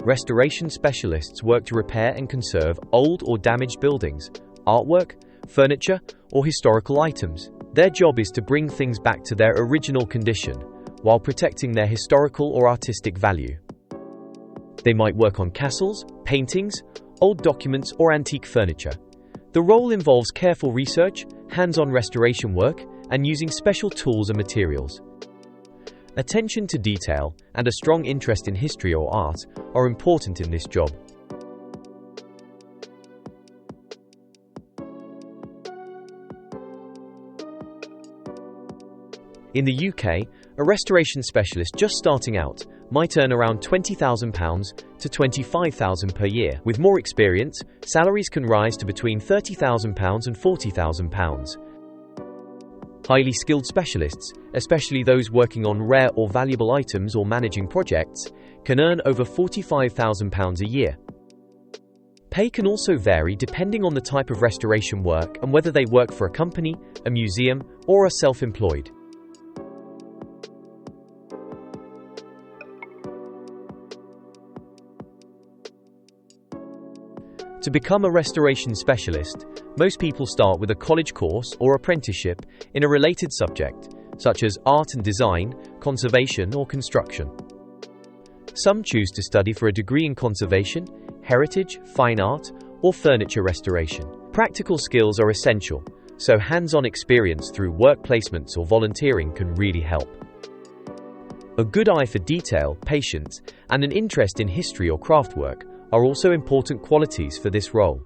Restoration specialists work to repair and conserve old or damaged buildings, artwork, furniture, or historical items. Their job is to bring things back to their original condition, while protecting their historical or artistic value. They might work on castles, paintings, old documents, or antique furniture. The role involves careful research, hands-on restoration work, and using special tools and materials. Attention to detail and a strong interest in history or art are important in this job. In the UK, a restoration specialist just starting out might earn around £20,000 to £25,000 per year. With more experience, salaries can rise to between £30,000 and £40,000. Highly skilled specialists, especially those working on rare or valuable items or managing projects, can earn over £45,000 a year. Pay can also vary depending on the type of restoration work and whether they work for a company, a museum, or are self-employed. To become a restoration specialist, most people start with a college course or apprenticeship in a related subject, such as art and design, conservation, or construction. Some choose to study for a degree in conservation, heritage, fine art, or furniture restoration. Practical skills are essential, so hands-on experience through work placements or volunteering can really help. A good eye for detail, patience, and an interest in history or craftwork are also important qualities for this role.